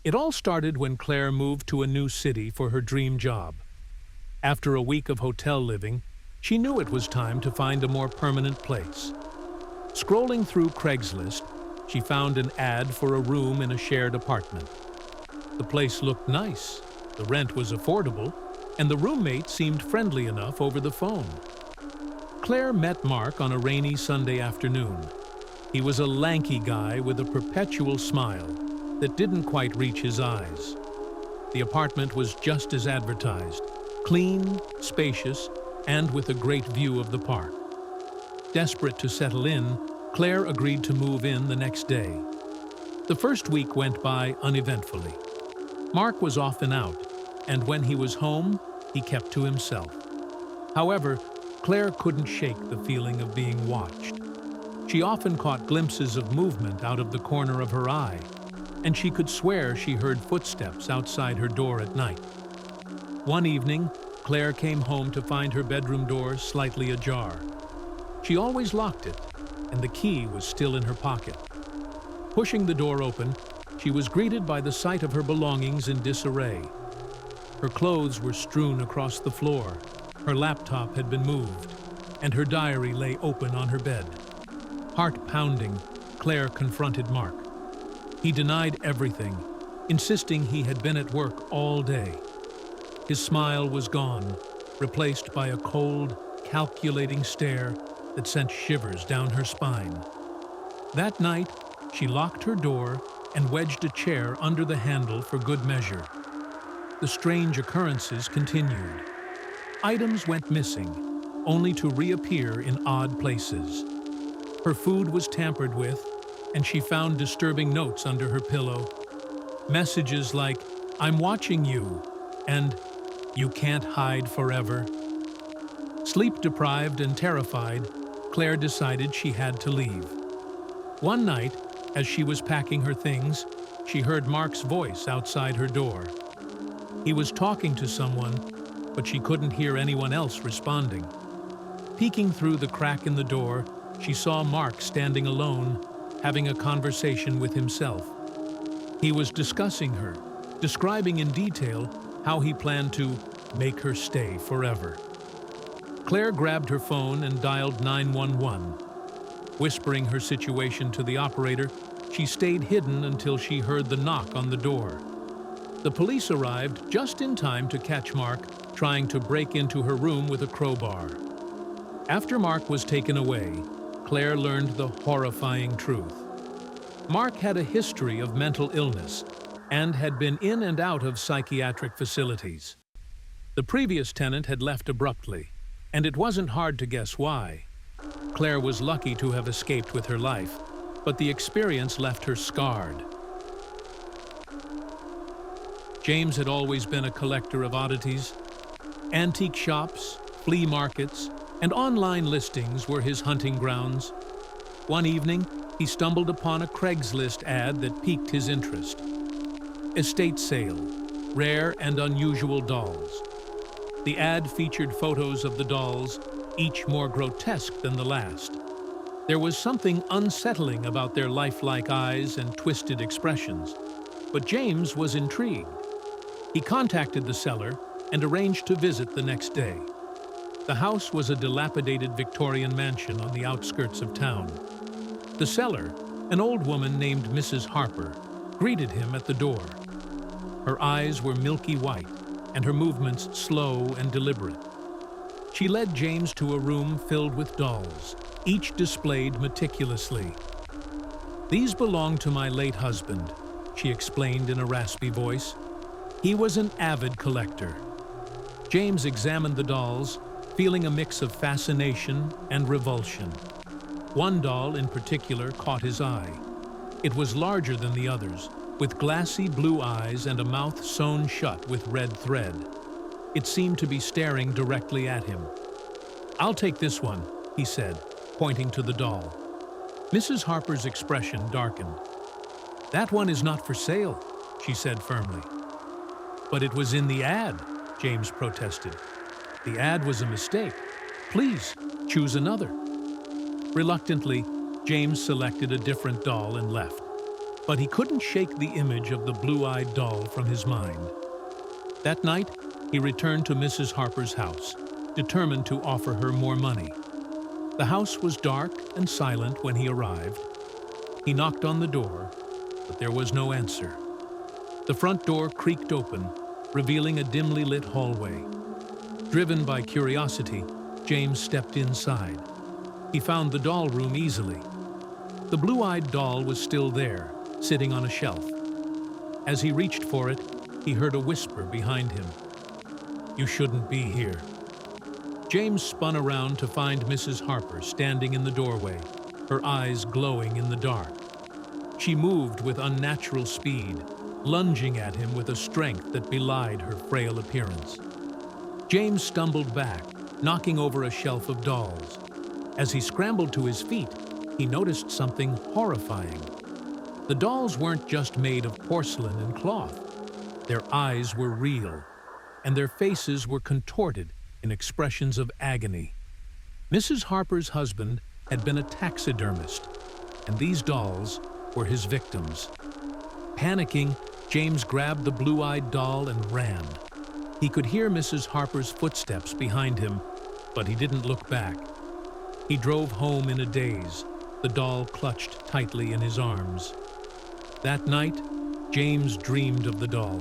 It all started when Claire moved to a new city for her dream job. After a week of hotel living, she knew it was time to find a more permanent place. Scrolling through Craigslist, she found an ad for a room in a shared apartment. The place looked nice, the rent was affordable, and the roommate seemed friendly enough over the phone. Claire met Mark on a rainy Sunday afternoon. He was a lanky guy with a perpetual smile that didn't quite reach his eyes. The apartment was just as advertised, clean, spacious, and with a great view of the park. Desperate to settle in, Claire agreed to move in the next day. The first week went by uneventfully. Mark was often out, and when he was home, he kept to himself. However, Claire couldn't shake the feeling of being watched. She often caught glimpses of movement out of the corner of her eye, and she could swear she heard footsteps outside her door at night. One evening, Claire came home to find her bedroom door slightly ajar. She always locked it, and the key was still in her pocket. Pushing the door open, she was greeted by the sight of her belongings in disarray. Her clothes were strewn across the floor, her laptop had been moved, and her diary lay open on her bed. Heart pounding, Claire confronted Mark. He denied everything, insisting he had been at work all day. His smile was gone, replaced by a cold, calculating stare that sent shivers down her spine. That night, she locked her door and wedged a chair under the handle for good measure. The strange occurrences continued. Items went missing, only to reappear in odd places. Her food was tampered with, and she found disturbing notes under her pillow. Messages like, "I'm watching you," and "You can't hide forever." Sleep-deprived and terrified, Claire decided she had to leave. One night, as she was packing her things, she heard Mark's voice outside her door. He was talking to someone, but she couldn't hear anyone else responding. Peeking through the crack in the door, she saw Mark standing alone, having a conversation with himself. He was discussing her, describing in detail how he planned to make her stay forever. Claire grabbed her phone and dialed 911. Whispering her situation to the operator, she stayed hidden until she heard the knock on the door. The police arrived just in time to catch Mark trying to break into her room with a crowbar. After Mark was taken away, Claire learned the horrifying truth. Mark had a history of mental illness and had been in and out of psychiatric facilities. The previous tenant had left abruptly, and it wasn't hard to guess why. Claire was lucky to have escaped with her life, but the experience left her scarred. James had always been a collector of oddities. Antique shops, flea markets, and online listings were his hunting grounds. One evening, he stumbled upon a Craigslist ad that piqued his interest. Estate sale, rare and unusual dolls. The ad featured photos of the dolls, each more grotesque than the last. There was something unsettling about their lifelike eyes and twisted expressions, but James was intrigued. He contacted the seller and arranged to visit the next day. The house was a dilapidated Victorian mansion on the outskirts of town. The seller, an old woman named Mrs. Harper, greeted him at the door. Her eyes were milky white, and her movements slow and deliberate. She led James to a room filled with dolls, each displayed meticulously. "These belong to my late husband," she explained in a raspy voice. "He was an avid collector." James examined the dolls, feeling a mix of fascination and revulsion. One doll in particular caught his eye. It was larger than the others, with glassy blue eyes and a mouth sewn shut with red thread. It seemed to be staring directly at him. "I'll take this one," he said, pointing to the doll. Mrs. Harper's expression darkened. "That one is not for sale," she said firmly. "But it was in the ad," James protested. "The ad was a mistake. Please, choose another." Reluctantly, James selected a different doll and left. but he couldn't shake the image of the blue-eyed doll from his mind. That night, he returned to Mrs. Harper's house, determined to offer her more money. The house was dark and silent when he arrived. He knocked on the door, but there was no answer. The front door creaked open, revealing a dimly lit hallway. Driven by curiosity, James stepped inside. He found the doll room easily. The blue-eyed doll was still there, sitting on a shelf. As he reached for it, he heard a whisper behind him. "You shouldn't be here." James spun around to find Mrs. Harper standing in the doorway, her eyes glowing in the dark. She moved with unnatural speed, lunging at him with a strength that belied her frail appearance. James stumbled back, knocking over a shelf of dolls. As he scrambled to his feet, he noticed something horrifying. The dolls weren't just made of porcelain and cloth. Their eyes were real, and their faces were contorted in expressions of agony. Mrs. Harper's husband had been a taxidermist, and these dolls were his victims. Panicking, James grabbed the blue-eyed doll and ran. He could hear Mrs. Harper's footsteps behind him, but he didn't look back. He drove home in a daze, the doll clutched tightly in his arms. That night, James dreamed of the doll.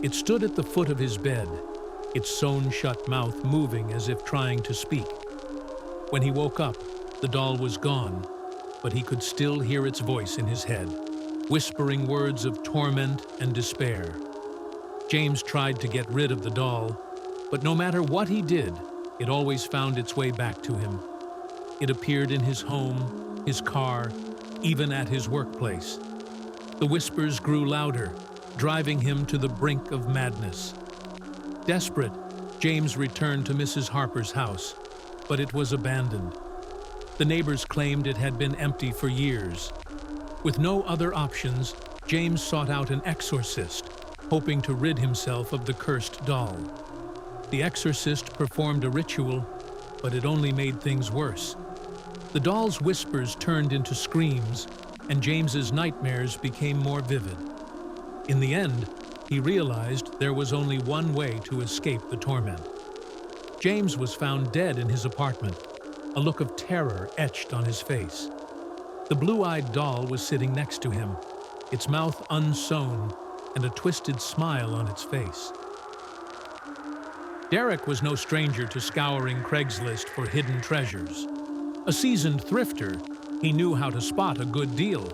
It stood at the foot of his bed, its sewn-shut mouth moving as if trying to speak. When he woke up, the doll was gone, but he could still hear its voice in his head, whispering words of torment and despair. James tried to get rid of the doll, but no matter what he did, it always found its way back to him. It appeared in his home, his car, even at his workplace. The whispers grew louder, driving him to the brink of madness. Desperate, James returned to Mrs. Harper's house, but it was abandoned. The neighbors claimed it had been empty for years. With no other options, James sought out an exorcist, hoping to rid himself of the cursed doll. The exorcist performed a ritual, but it only made things worse. The doll's whispers turned into screams, and James's nightmares became more vivid. In the end, he realized there was only one way to escape the torment. James was found dead in his apartment, a look of terror etched on his face. The blue-eyed doll was sitting next to him, its mouth unsewn and a twisted smile on its face. Derek was no stranger to scouring Craigslist for hidden treasures. A seasoned thrifter, he knew how to spot a good deal,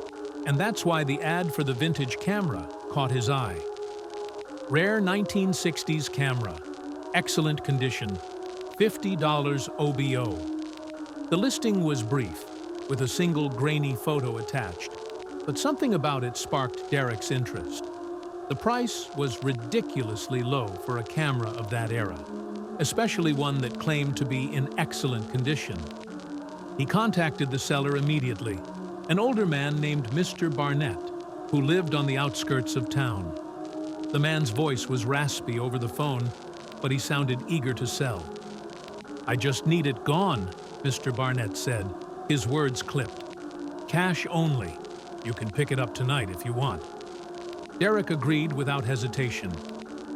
and that's why the ad for the vintage camera caught his eye. Rare 1960s camera, excellent condition, $50 OBO. The listing was brief, with a single grainy photo attached, but something about it sparked Derek's interest. The price was ridiculously low for a camera of that era, especially one that claimed to be in excellent condition. He contacted the seller immediately, an older man named Mr. Barnett, who lived on the outskirts of town. The man's voice was raspy over the phone, but he sounded eager to sell. "I just need it gone," Mr. Barnett said, his words clipped. "Cash only. You can pick it up tonight if you want." Derek agreed without hesitation.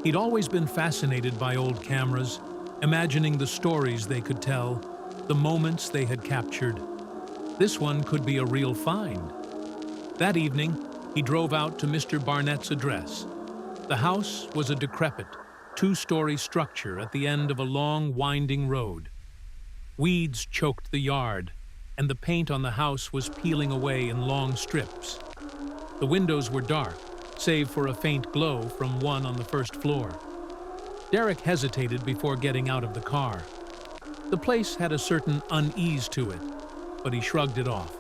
He'd always been fascinated by old cameras, imagining the stories they could tell, the moments they had captured. This one could be a real find. That evening, he drove out to Mr. Barnett's address. The house was a decrepit, two-story structure at the end of a long, winding road. Weeds choked the yard, and the paint on the house was peeling away in long strips. The windows were dark, save for a faint glow from one on the first floor. Derek hesitated before getting out of the car. The place had a certain unease to it, but he shrugged it off.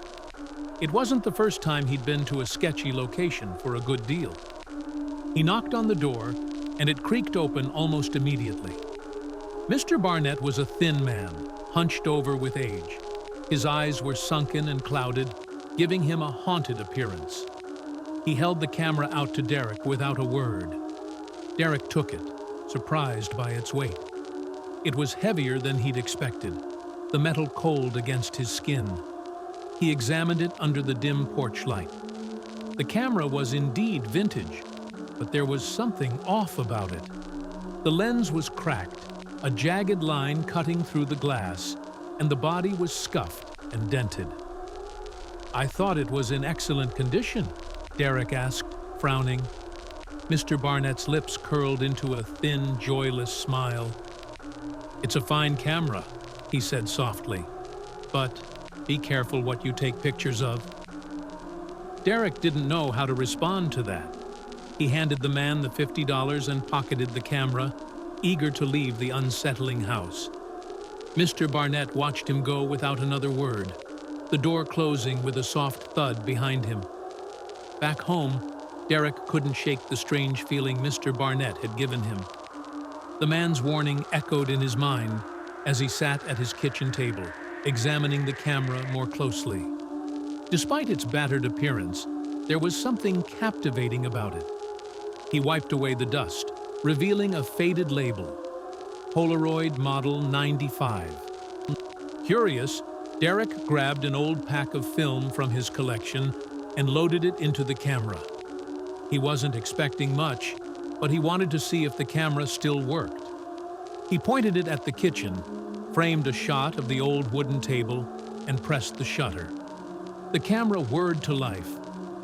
It wasn't the first time he'd been to a sketchy location for a good deal. He knocked on the door, and it creaked open almost immediately. Mr. Barnett was a thin man, hunched over with age. His eyes were sunken and clouded, giving him a haunted appearance. He held the camera out to Derek without a word. Derek took it, surprised by its weight. It was heavier than he'd expected, the metal cold against his skin. He examined it under the dim porch light. The camera was indeed vintage, but there was something off about it. The lens was cracked, a jagged line cutting through the glass, and the body was scuffed and dented. "I thought it was in excellent condition," Derek asked, frowning. Mr. Barnett's lips curled into a thin, joyless smile. "It's a fine camera," he said softly, "but be careful what you take pictures of." Derek didn't know how to respond to that. He handed the man the $50 and pocketed the camera, eager to leave the unsettling house. Mr. Barnett watched him go without another word, the door closing with a soft thud behind him. Back home, Derek couldn't shake the strange feeling Mr. Barnett had given him. The man's warning echoed in his mind as he sat at his kitchen table, examining the camera more closely. Despite its battered appearance, there was something captivating about it. He wiped away the dust, revealing a faded label, Polaroid Model 95. Curious, Derek grabbed an old pack of film from his collection and loaded it into the camera. He wasn't expecting much, but he wanted to see if the camera still worked. He pointed it at the kitchen, framed a shot of the old wooden table, and pressed the shutter. The camera whirred to life,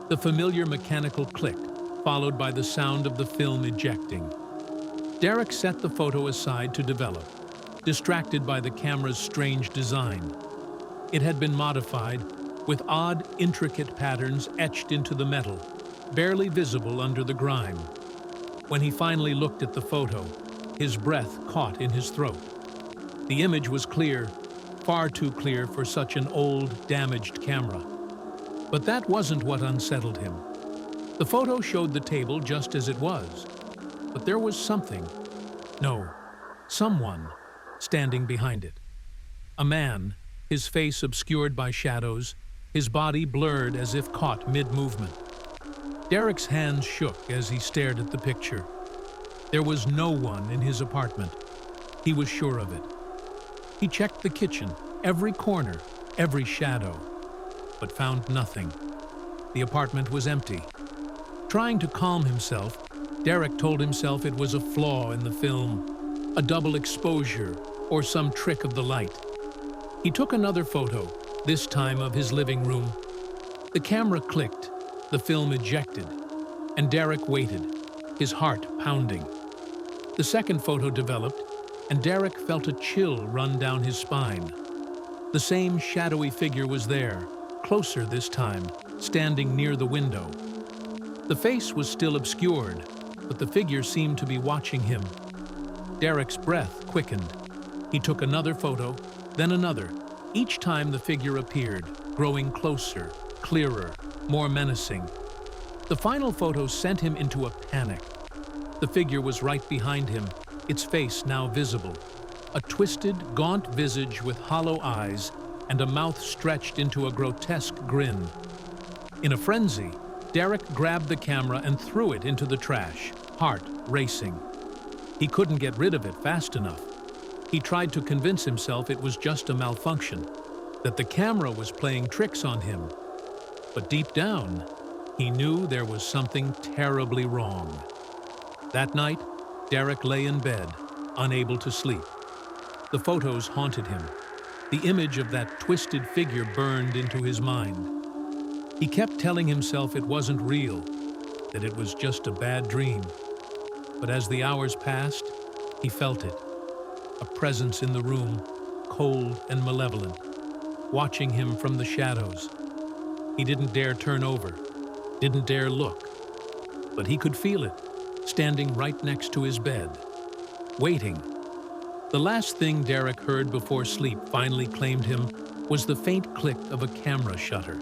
the familiar mechanical click, followed by the sound of the film ejecting. Derek set the photo aside to develop, distracted by the camera's strange design. It had been modified, with odd, intricate patterns etched into the metal, barely visible under the grime. When he finally looked at the photo, his breath caught in his throat. The image was clear, far too clear for such an old, damaged camera. But that wasn't what unsettled him. The photo showed the table just as it was, but there was someone standing behind it. A man, his face obscured by shadows, his body blurred as if caught mid-movement. Derek's hands shook as he stared at the picture. There was no one in his apartment. He was sure of it. He checked the kitchen, every corner, every shadow, but found nothing. The apartment was empty. Trying to calm himself, Derek told himself it was a flaw in the film, a double exposure, or some trick of the light. He took another photo, this time of his living room. The camera clicked, the film ejected, and Derek waited, his heart pounding. The second photo developed, and Derek felt a chill run down his spine. The same shadowy figure was there, closer this time, standing near the window. The face was still obscured, but the figure seemed to be watching him. Derek's breath quickened. He took another photo, then another. Each time the figure appeared, growing closer, clearer, more menacing. The final photo sent him into a panic. The figure was right behind him, its face now visible. A twisted, gaunt visage with hollow eyes and a mouth stretched into a grotesque grin. In a frenzy, Derek grabbed the camera and threw it into the trash, heart racing. He couldn't get rid of it fast enough. He tried to convince himself it was just a malfunction, that the camera was playing tricks on him. But deep down, he knew there was something terribly wrong. That night, Derek lay in bed, unable to sleep. The photos haunted him. The image of that twisted figure burned into his mind. He kept telling himself it wasn't real, that it was just a bad dream. But as the hours passed, he felt it. A presence in the room, cold and malevolent, watching him from the shadows. He didn't dare turn over, didn't dare look, but he could feel it, standing right next to his bed, waiting. The last thing Derek heard before sleep finally claimed him was the faint click of a camera shutter.